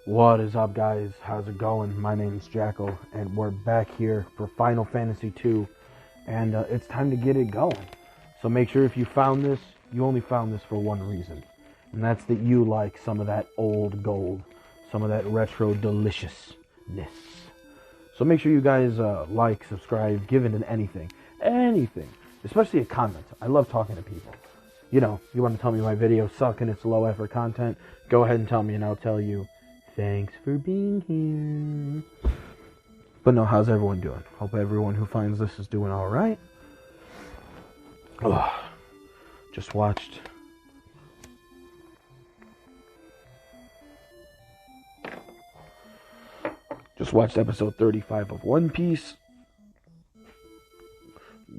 What is up, guys? How's it going? My name's Jackal, and we're back here for Final Fantasy II, and it's time to get it going. So make sure if you found this, you only found this for one reason, and that's that you like some of that old gold, some of that retro deliciousness. So make sure you guys like, subscribe, give it an anything, especially a comment. I love talking to people. You know, you want to tell me my videos suck and it's low effort content, go ahead and tell me, and I'll tell you, thanks for being here. But no, how's everyone doing? Hope everyone who finds this is doing alright. Just watched episode 35 of One Piece.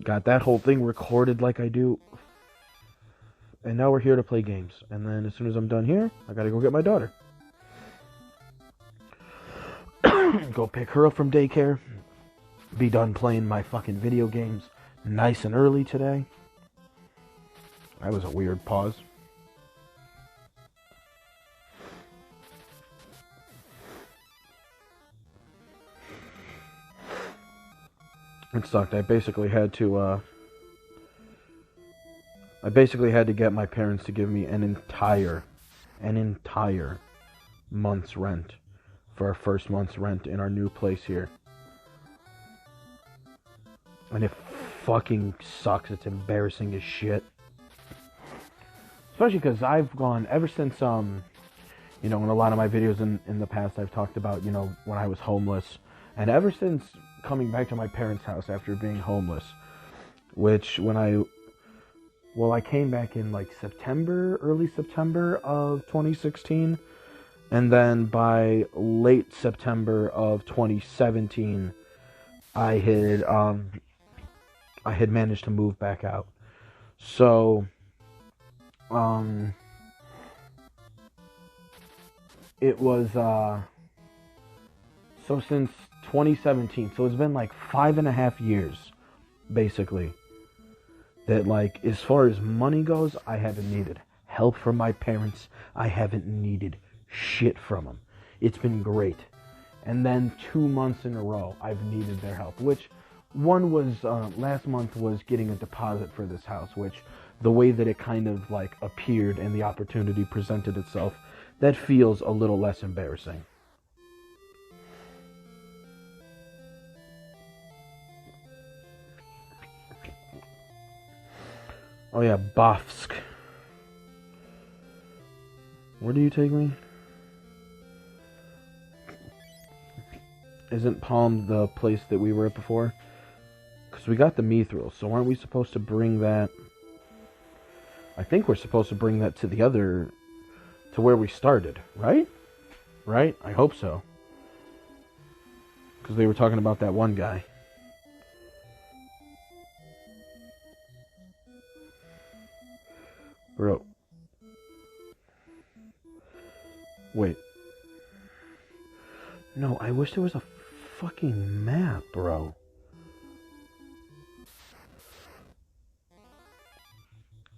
Got that whole thing recorded like I do. And now we're here to play games. And then as soon as I'm done here, I gotta go get my daughter. Go pick her up from daycare. Be done playing my fucking video games nice and early today. That was a weird pause. It sucked. I basically had to get my parents to give me an entire month's rent for our first month's rent in our new place here. And it fucking sucks. It's embarrassing as shit. Especially because I've gone, ever since, in a lot of my videos in the past, I've talked about, when I was homeless. And ever since coming back to my parents' house after being homeless, which I came back in like early September of 2016. And then by late September of 2017, I had managed to move back out. So, it was, so since 2017, so it's been like 5.5 years, basically, that like, as far as money goes, I haven't needed help from my parents. I haven't needed shit from them. It's been great. And then 2 months in a row I've needed their help, which one was last month was getting a deposit for this house, which the way that it kind of like appeared and the opportunity presented itself, that feels a little less embarrassing. Oh yeah, Bofsk. Where do you take me? Isn't Palm the place that we were at before? Because we got the mithril, so aren't we supposed to bring that? I think we're supposed to bring that to where we started, right? Right? I hope so. Because they were talking about that one guy. Bro. Wait. No, I wish there was a fucking map, bro.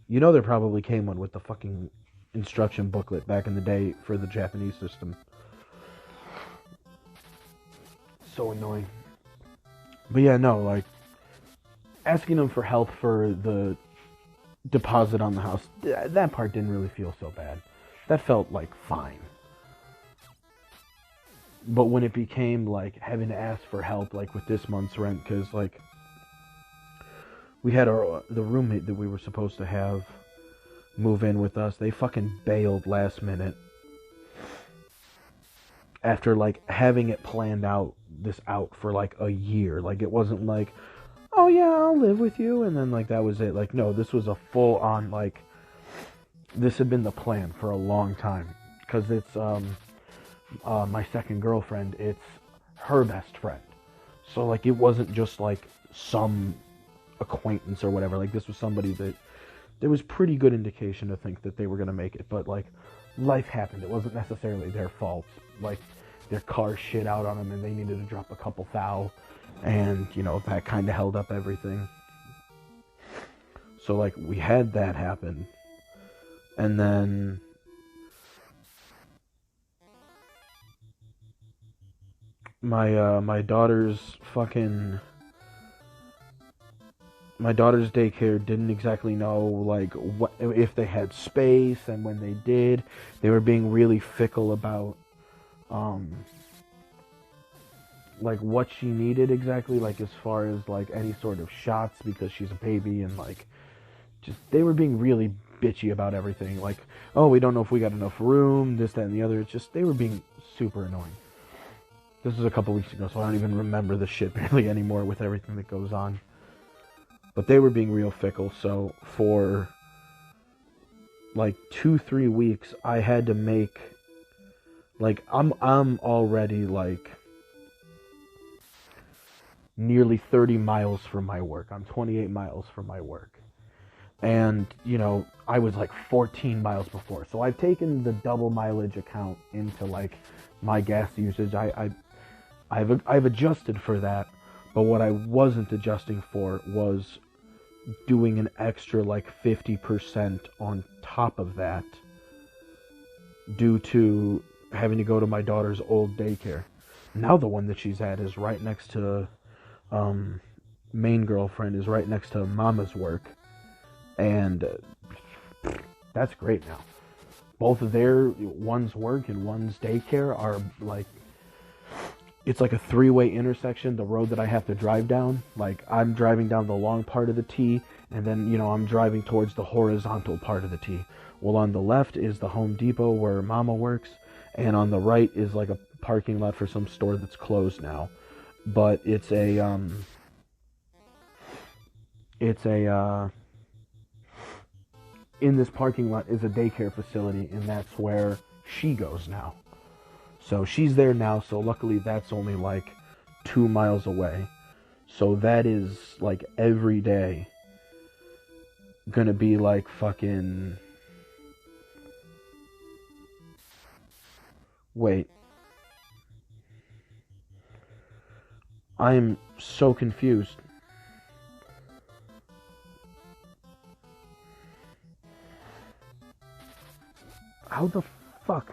You know there probably came one with the fucking instruction booklet back in the day for the Japanese system. So annoying. But yeah, no, like, asking them for help for the deposit on the house, that part didn't really feel so bad. That felt like fine. But when it became like having to ask for help, like with this month's rent, because like we had the roommate that we were supposed to have move in with us, they fucking bailed last minute after like having it planned out for like a year. Like it wasn't like, oh yeah, I'll live with you, and then like that was it. Like no, this was a full on, like, this had been the plan for a long time, because it's my second girlfriend, it's her best friend. So like it wasn't just like some acquaintance or whatever. Like this was somebody that there was pretty good indication to think that they were going to make it, but like life happened. It wasn't necessarily their fault. Like their car shit out on them and they needed to drop a couple thou, and that kind of held up everything. So like we had that happen, and then my daughter's daycare didn't exactly know like what if they had space, and when they did, they were being really fickle about like what she needed exactly, like as far as like any sort of shots, because she's a baby, and like just they were being really bitchy about everything, like, oh, we don't know if we got enough room, this, that, and the other. It's just they were being super annoying. This was a couple weeks ago, so I don't even remember the shit barely anymore with everything that goes on. But they were being real fickle, so for like 2-3 weeks I had to make, like, I'm already like nearly 30 miles from my work. I'm 28 miles from my work. And, you know, I was like 14 miles before. So I've taken the double mileage account into like my gas usage. I've adjusted for that. But what I wasn't adjusting for was doing an extra like 50% on top of that due to having to go to my daughter's old daycare. Now the one that she's at is right next to main girlfriend is right next to mama's work, and that's great now. Both of one's work and one's daycare are like, it's like a 3-way intersection, the road that I have to drive down. Like, I'm driving down the long part of the T, and then, you know, I'm driving towards the horizontal part of the T. Well, on the left is the Home Depot where Mama works, and on the right is like a parking lot for some store that's closed now. But it's in this parking lot is a daycare facility, and that's where she goes now. So she's there now, so luckily that's only like 2 miles away. So that is like every day gonna be like fucking... Wait. I am so confused. How the fuck?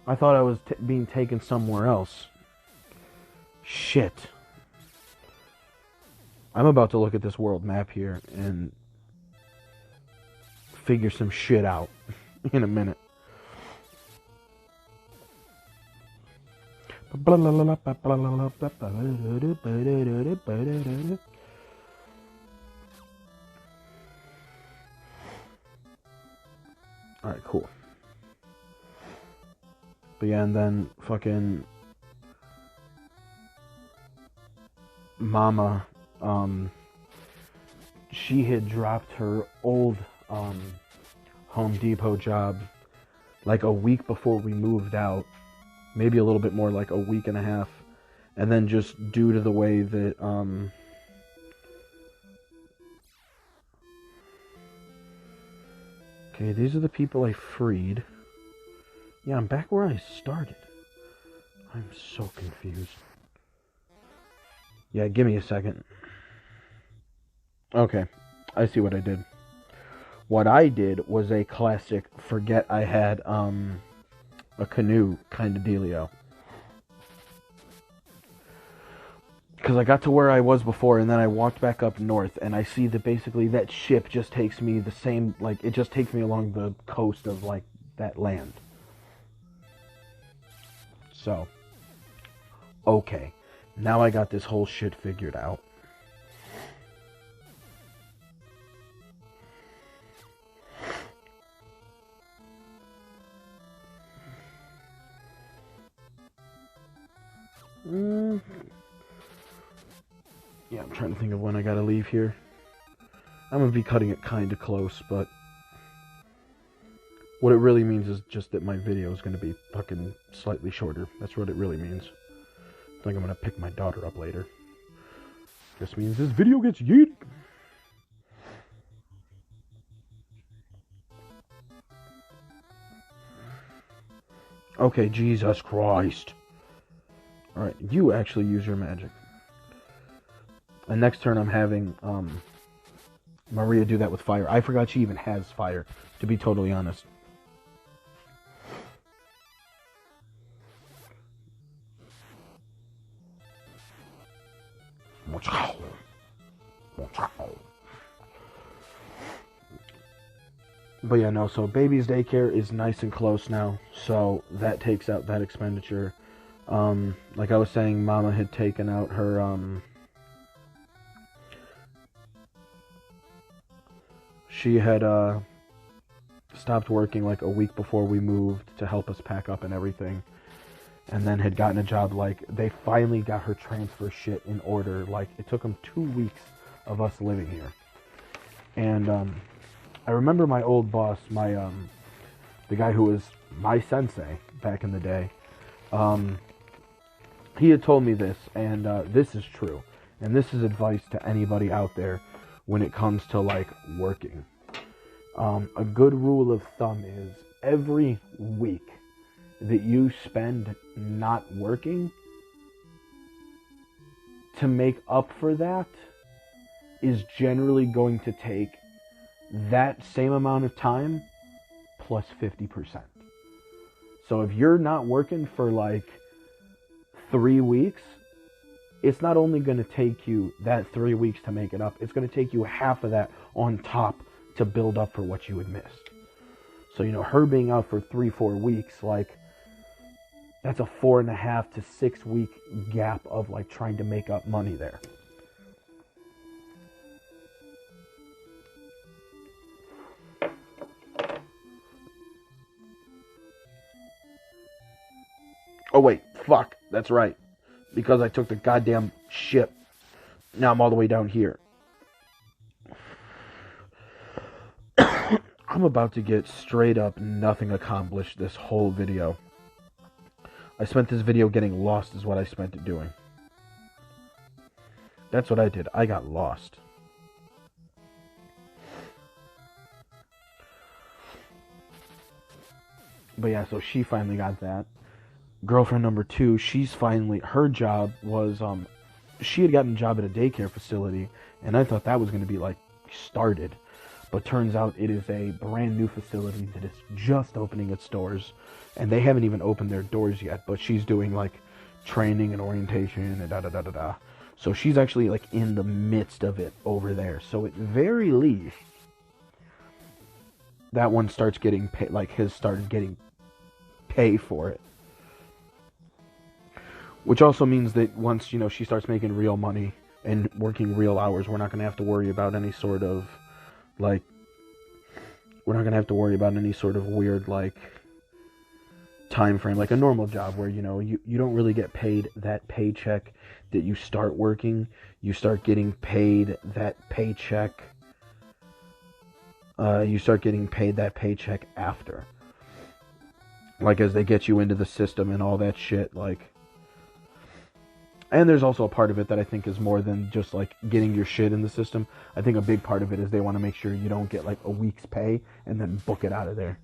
I thought I was being taken somewhere else. Shit. I'm about to look at this world map here and figure some shit out in a minute. Alright, cool. But yeah, and then fucking Mama, she had dropped her old Home Depot job like a week before we moved out, maybe a little bit more, like a week and a half, and then just due to the way that okay, these are the people I freed. Yeah, I'm back where I started. I'm so confused. Yeah, give me a second. Okay, I see what I did. What I did was a classic forget I had a canoe kind of dealio. Because I got to where I was before, and then I walked back up north, and I see that basically that ship just takes me the same, like, it just takes me along the coast of, like, that land. So, okay. Now I got this whole shit figured out. Yeah, I'm trying to think of when I gotta leave here. I'm gonna be cutting it kinda close, but what it really means is just that my video is gonna be fucking slightly shorter. That's what it really means. I think I'm gonna pick my daughter up later. Just means this video gets yeeted. Okay, Jesus Christ. Alright, you actually use your magic. And next turn I'm having Maria do that with fire. I forgot she even has fire, to be totally honest. But yeah, no, so baby's daycare is nice and close now, so that takes out that expenditure. Like I was saying, Mama had taken out her, she had, stopped working like a week before we moved to help us pack up and everything, and then had gotten a job. Like, they finally got her transfer shit in order. Like, it took them 2 weeks of us living here. And, I remember my old boss, the guy who was my sensei back in the day, he had told me this, and this is true. And this is advice to anybody out there when it comes to, like, working. A good rule of thumb is every week that you spend not working, to make up for that is generally going to take that same amount of time plus 50%. So if you're not working for like 3 weeks, it's not only going to take you that 3 weeks to make it up, it's going to take you half of that on top to build up for what you had missed. So, you know, her being out for 3-4 weeks, like, that's a 4.5 to 6 week gap of like trying to make up money there. Oh wait, fuck, that's right. Because I took the goddamn ship. Now I'm all the way down here. I'm about to get straight up nothing accomplished this whole video. I spent this video getting lost is what I spent it doing. That's what I did. I got lost. But yeah, so she finally got that. Girlfriend number 2, she's finally, her job was, she had gotten a job at a daycare facility, and I thought that was going to be, like, started. But turns out it is a brand new facility that is just opening its doors, and they haven't even opened their doors yet, but she's doing, like, training and orientation and da-da-da-da-da. So she's actually, like, in the midst of it over there. So at very least, that one starts getting paid, like, has started getting pay for it. Which also means that once, you know, she starts making real money and working real hours, we're not going to have to worry about any sort of, like, we're not going to have to worry about any sort of weird, like, time frame, like a normal job where, you know, you don't really get paid that paycheck that you start working. You start getting paid that paycheck. You start getting paid that paycheck after. Like, as they get you into the system and all that shit, like. And there's also a part of it that I think is more than just, like, getting your shit in the system. I think a big part of it is they want to make sure you don't get, like, a week's pay and then book it out of there.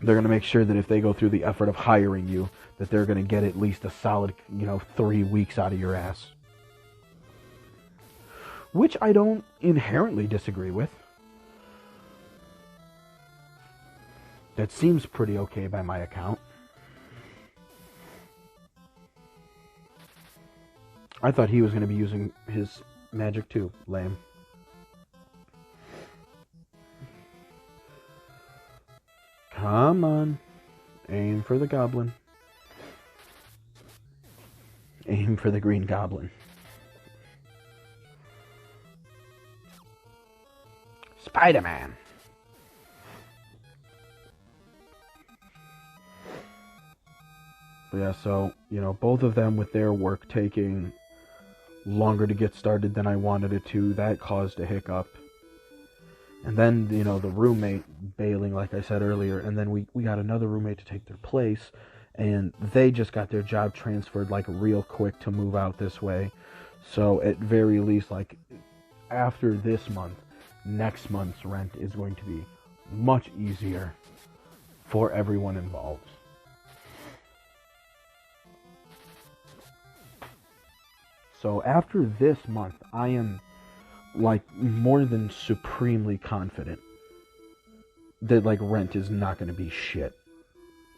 They're going to make sure that if they go through the effort of hiring you, that they're going to get at least a solid, you know, 3 weeks out of your ass. Which I don't inherently disagree with. That seems pretty okay by my account. I thought he was going to be using his magic too. Lame. Come on. Aim for the goblin. Aim for the green goblin. Spider-Man. But yeah, so, you know, both of them with their work taking longer to get started than I wanted it to, that caused a hiccup. And then, you know, the roommate bailing, like I said earlier, and then we got another roommate to take their place, and they just got their job transferred, like, real quick to move out this way. So, at very least, like, after this month, next month's rent is going to be much easier for everyone involved. So after this month, I am, like, more than supremely confident that, like, rent is not going to be shit.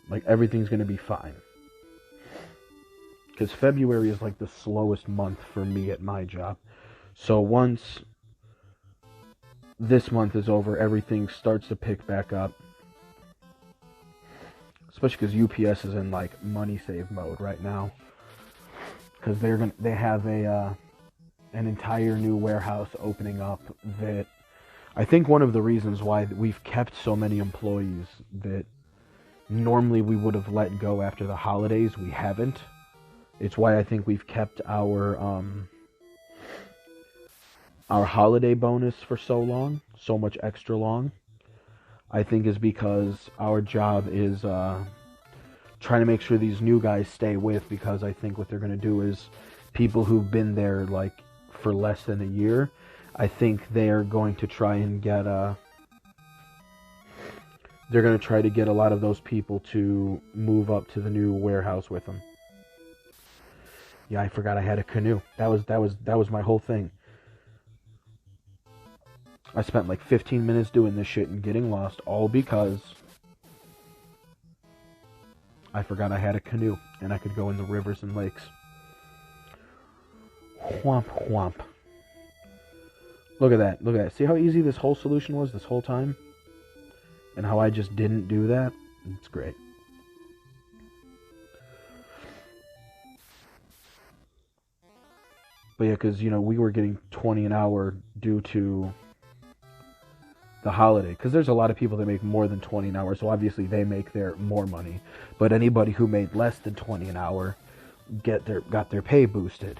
Like, everything's going to be fine. because February is like the slowest month for me at my job. So once this month is over, everything starts to pick back up. Especially because UPS is in like money save mode right now, because they have an entire new warehouse opening up. That I think one of the reasons why we've kept so many employees that normally we would have let go after the holidays, we haven't. It's why I think we've kept our holiday bonus for so much extra long. I think is because our job is trying to make sure these new guys stay with, because I think what they're going to do is people who've been there like for less than a year, I think they're going to try and get they're going to try to get a lot of those people to move up to the new warehouse with them. Yeah, I forgot I had a canoe. That was my whole thing. I spent like 15 minutes doing this shit and getting lost, all because I forgot I had a canoe and I could go in the rivers and lakes. Whomp whomp. Look at that. Look at that. See how easy this whole solution was this whole time? And how I just didn't do that? It's great. But yeah, because, you know, we were getting 20 an hour due to the holiday, because there's a lot of people that make more than 20 an hour, so obviously they make their more money. But anybody who made less than 20 an hour got their pay boosted,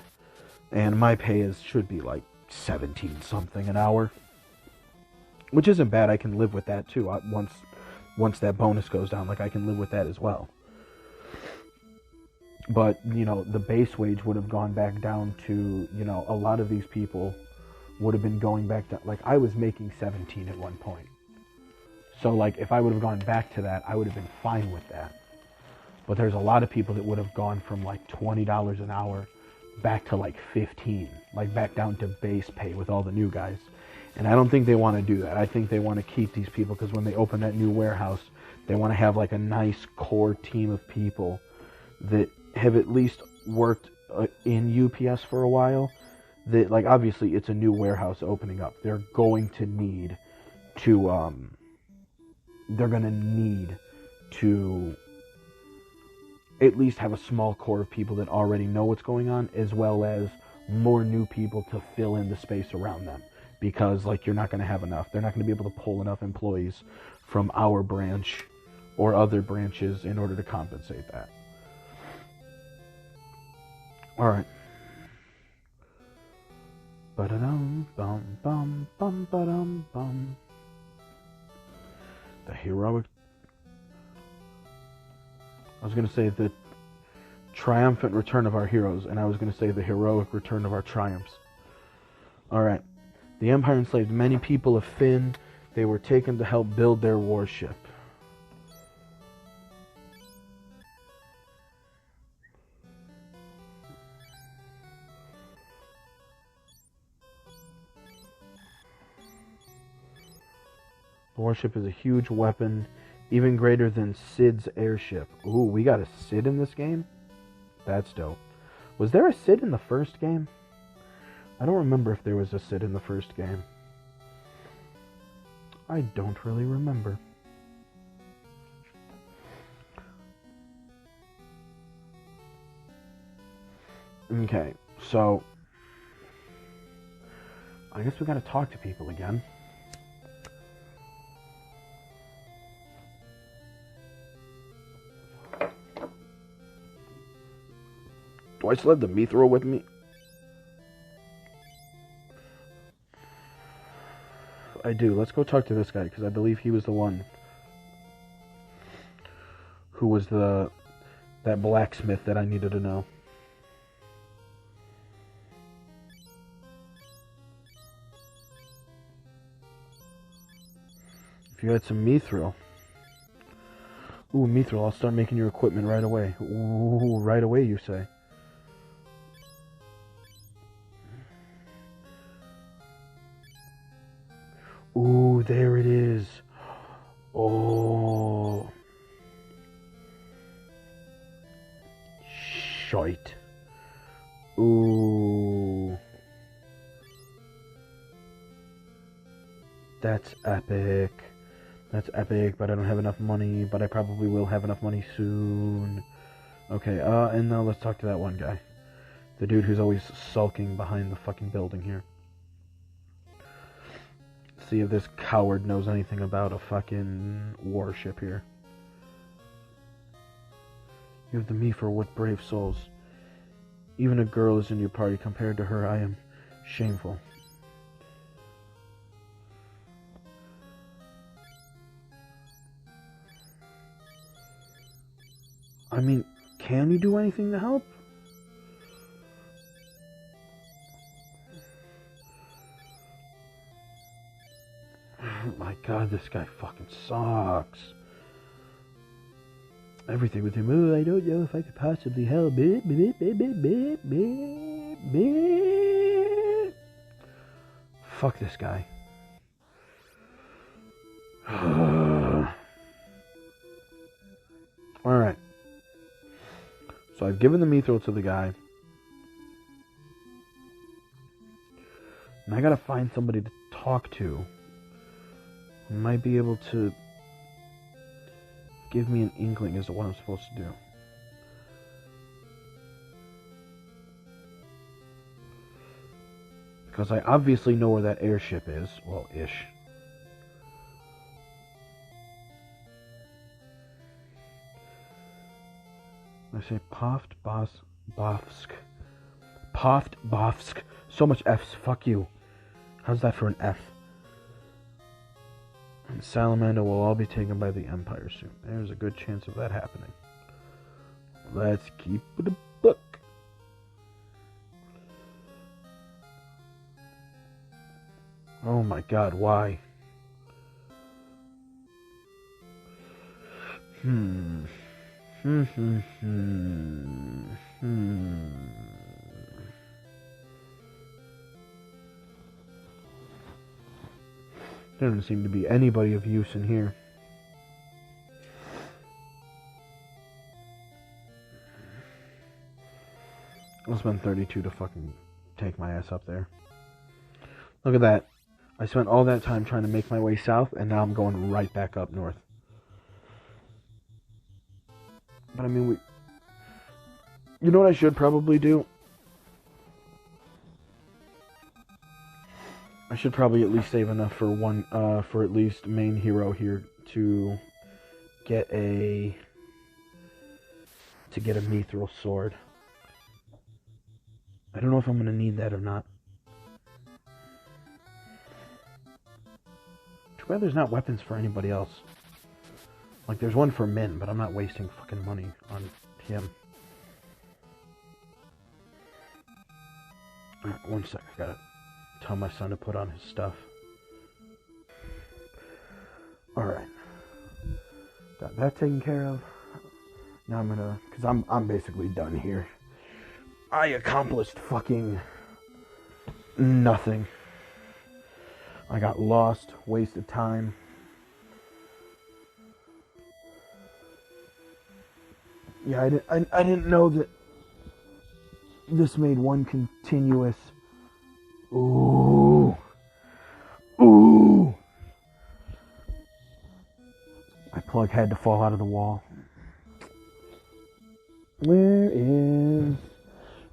and my pay should be like 17 something an hour, which isn't bad. I can live with that too. Once that bonus goes down, like I can live with that as well. But you know, the base wage would have gone back down to, you know, a lot of these people would have been going back to, like, I was making 17 at one point. So, like, if I would have gone back to that, I would have been fine with that. But there's a lot of people that would have gone from, like, $20 an hour back to, like, 15. Like, back down to base pay with all the new guys. And I don't think they want to do that. I think they want to keep these people, because when they open that new warehouse, they want to have, like, a nice core team of people that have at least worked in UPS for a while. That, like, obviously it's a new warehouse opening up. They're going to need to at least have a small core of people that already know what's going on, as well as more new people to fill in the space around them. Because, like, you're not going to have enough. They're not going to be able to pull enough employees from our branch or other branches in order to compensate that. All right. Ba-da-dum, bum, bum, bum, ba-dum, bum. The heroic... I was going to say the triumphant return of our heroes, and I was going to say the heroic return of our triumphs. Alright. The Empire enslaved many people of Finn. They were taken to help build their warship. The warship is a huge weapon, even greater than Sid's airship. Ooh, we got a Sid in this game? That's dope. Was there a Sid in the first game? I don't remember if there was a Sid in the first game. I don't really remember. Okay, so I guess we gotta talk to people again. Do I still have the mithril with me? I do. Let's go talk to this guy, because I believe he was the one who was that blacksmith that I needed to know. If you had some mithril. Ooh, mithril. I'll start making your equipment right away. Ooh, right away, you say? Ooh, there it is. Oh. Shite. That's epic. That's epic, but I don't have enough money, but I probably will have enough money soon. Okay, and now let's talk to that one guy. The dude who's always sulking behind the fucking building here. See if this coward knows anything about a fucking warship here. You have the me for what brave souls. Even a girl is in your party. Compared to her, I am shameful. I mean, can we do anything to help? Oh my god, this guy fucking sucks. Everything with him. Oh, I don't know if I could possibly help. Fuck this guy. Alright. So I've given the mithril to the guy. And I gotta find somebody to talk to who might be able to give me an inkling as to what I'm supposed to do. Because I obviously know where that airship is. Well, ish. I say Bofsk. Bofsk. So much F's. Fuck you. How's that for an F? And Salamander will all be taken by the Empire soon. There's a good chance of that happening. Let's keep it a book. Oh my god, why? There doesn't seem to be anybody of use in here. I'll spend 32 to fucking take my ass up there. Look at that. I spent all that time trying to make my way south, and now I'm going right back up north. But I mean, you know what I should probably do? I should probably at least save enough for for at least main hero here to get a mithril sword. I don't know if I'm gonna need that or not. Too bad there's not weapons for anybody else. Like, there's one for Min, but I'm not wasting fucking money on him. Alright, one sec, I gotta tell my son to put on his stuff. Alright. Got that taken care of. Now I'm gonna, because I'm basically done here. I accomplished fucking nothing. I got lost, wasted time. Yeah, I didn't know that this made one continuous. Ooh. My plug had to fall out of the wall. Where is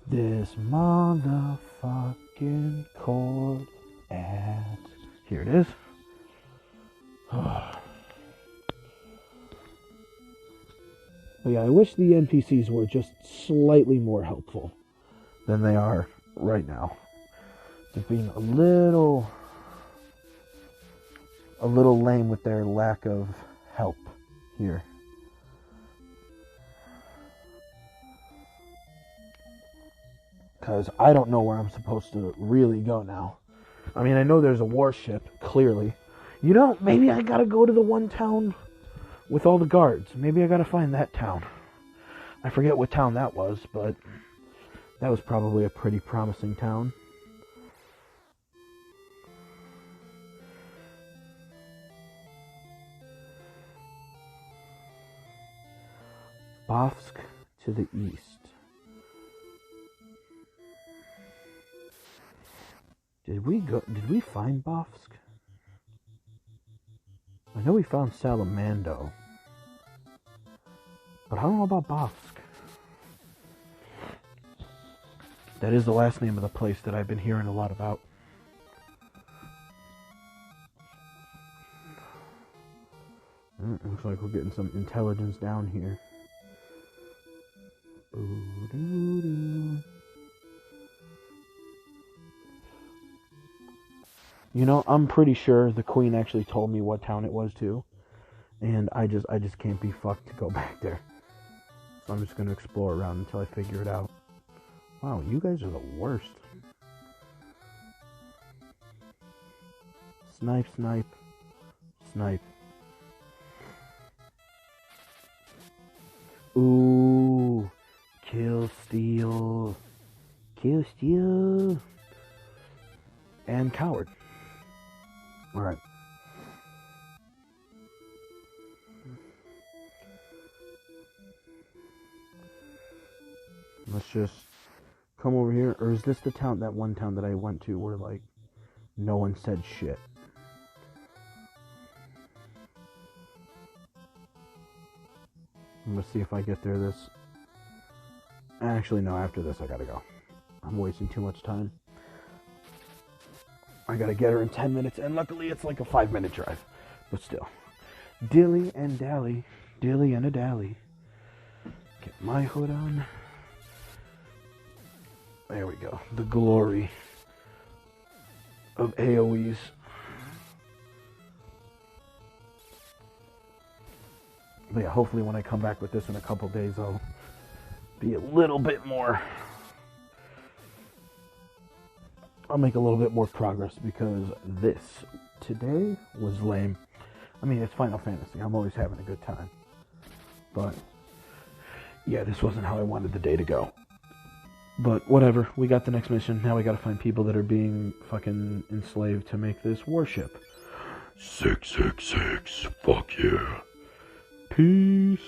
this motherfucking cord at? Here it is. But yeah, I wish the NPCs were just slightly more helpful than they are right now. They're being a little lame with their lack of help here. Because I don't know where I'm supposed to really go now. I mean, I know there's a warship, clearly. You know, maybe I gotta go to the one town with all the guards. Maybe I gotta find that town. I forget what town that was, but that was probably a pretty promising town. Bofsk to the east. Did we find Bofsk? I know we found Salamando. But I don't know about Bofsk. That is the last name of the place that I've been hearing a lot about. Looks like we're getting some intelligence down here. You know, I'm pretty sure the queen actually told me what town it was too. And I just can't be fucked to go back there. So I'm just going to explore around until I figure it out. Wow, you guys are the worst. Snipe, snipe, snipe. Ooh, kill, steal, and coward. All right. Let's just come over here. Or is this the town, that one town that I went to where, like, no one said shit? I'm gonna see if I get there this... Actually, no, after this I gotta go. I'm wasting too much time. I gotta get her in 10 minutes, and luckily it's like a 5-minute drive. But still. Dilly and dally. Dilly and a dally. Get my hood on. There we go. The glory of AoEs. But yeah, hopefully when I come back with this in a couple days, I'll be a little bit more... I'll make a little bit more progress, because this today was lame. I mean, it's Final Fantasy. I'm always having a good time. But yeah, this wasn't how I wanted the day to go. But whatever, we got the next mission. Now we gotta find people that are being fucking enslaved to make this warship. 666, fuck yeah. Peace.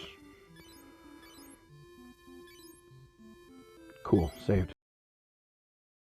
Cool, saved.